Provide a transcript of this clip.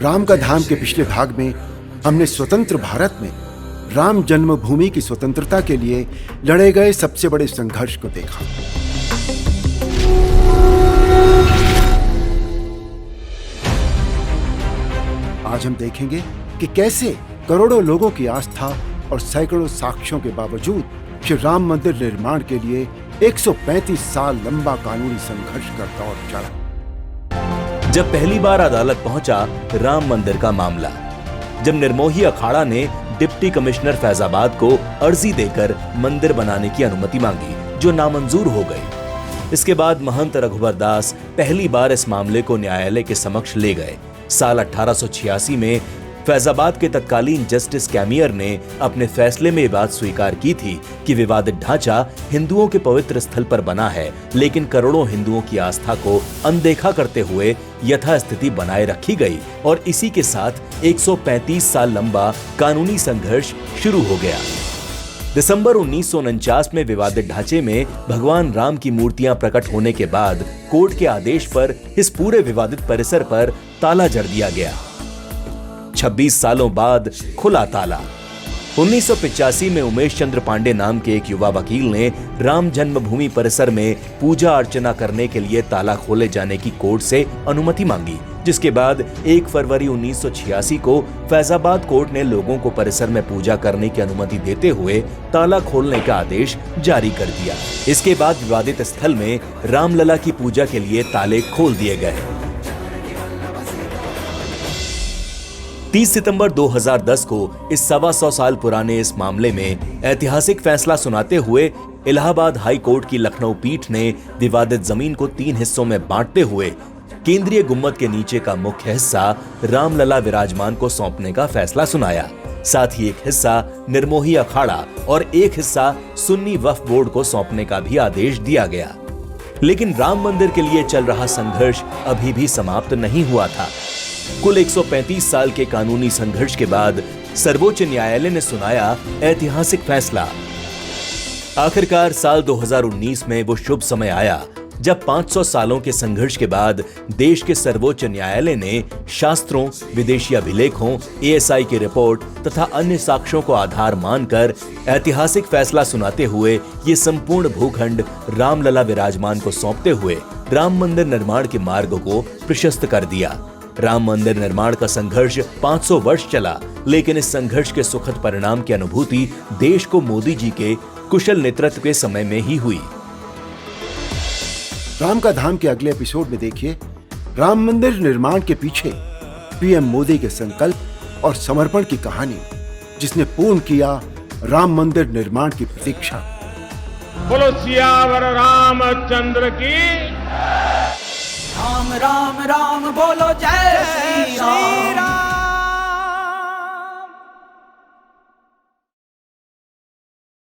राम का धाम के पिछले भाग में हमने स्वतंत्र भारत में राम जन्मभूमि की स्वतंत्रता के लिए लड़े गए सबसे बड़े संघर्ष को देखा। आज हम देखेंगे कि कैसे करोड़ों लोगों की आस्था और सैकड़ों साक्ष्यों के बावजूद श्री राम मंदिर निर्माण के लिए 135 साल लंबा कानूनी संघर्ष का दौर चला। जब पहली बार अदालत पहुंचा राम मंदिर का मामला, जब निर्मोही अखाड़ा ने डिप्टी कमिश्नर फैजाबाद को अर्जी देकर मंदिर बनाने की अनुमति मांगी, जो नामंजूर हो गई। इसके बाद महंत रघुवर दास पहली बार इस मामले को न्यायालय के समक्ष ले गए। साल 1886 में फैजाबाद के तत्कालीन जस्टिस कैमियर ने अपने फैसले में ये बात स्वीकार की थी कि विवादित ढांचा हिंदुओं के पवित्र स्थल पर बना है, लेकिन करोड़ों हिंदुओं की आस्था को अनदेखा करते हुए यथास्थिति बनाए रखी गई और इसी के साथ 135 साल लंबा कानूनी संघर्ष शुरू हो गया। दिसंबर 1949 में विवादित ढांचे में भगवान राम की मूर्तियां प्रकट होने के बाद कोर्ट के आदेश पर इस पूरे विवादित परिसर पर ताला जड़ दिया गया। 26 सालों बाद खुला ताला। 1985 में उमेश चंद्र पांडे नाम के एक युवा वकील ने राम जन्मभूमि परिसर में पूजा अर्चना करने के लिए ताला खोले जाने की कोर्ट से अनुमति मांगी, जिसके बाद 1 फरवरी 1986 को फैजाबाद कोर्ट ने लोगों को परिसर में पूजा करने की अनुमति देते हुए ताला खोलने का आदेश जारी कर दिया। इसके बाद विवादित स्थल में रामलला की पूजा के लिए ताले खोल दिए गए। 30 सितंबर 2010 को इस 125 साल पुराने इस मामले में ऐतिहासिक फैसला सुनाते हुए इलाहाबाद हाई कोर्ट की लखनऊ पीठ ने विवादित जमीन को 3 हिस्सों में बांटते हुए केंद्रीय गुम्मद के नीचे का मुख्य हिस्सा रामलला विराजमान को सौंपने का फैसला सुनाया। साथ ही एक हिस्सा निर्मोही अखाड़ा और एक हिस्सा सुन्नी वक्फ बोर्ड को सौंपने का भी आदेश दिया गया। लेकिन राम मंदिर के लिए चल रहा संघर्ष अभी भी समाप्त नहीं हुआ था। कुल 135 साल के कानूनी संघर्ष के बाद सर्वोच्च न्यायालय ने सुनाया ऐतिहासिक फैसला। आखिरकार साल 2019 में वो शुभ समय आया जब 500 सालों के संघर्ष के बाद देश के सर्वोच्च न्यायालय ने शास्त्रों, विदेशी अभिलेखों, ASI की रिपोर्ट तथा अन्य साक्ष्यों को आधार मानकर ऐतिहासिक फैसला सुनाते हुए ये संपूर्ण भूखंड रामलला विराजमान को सौंपते हुए राम मंदिर निर्माण के मार्ग को प्रशस्त कर दिया। राम मंदिर निर्माण का संघर्ष 500 वर्ष चला, लेकिन इस संघर्ष के सुखद परिणाम की अनुभूति देश को मोदी जी के कुशल नेतृत्व के समय में ही हुई। राम का धाम के अगले एपिसोड में देखिए राम मंदिर निर्माण के पीछे PM मोदी के संकल्प और समर्पण की कहानी, जिसने पूर्ण किया राम मंदिर निर्माण की प्रतीक्षा। बोलो सियावर रामचंद्र की। राम राम राम बोलो जय श्री राम।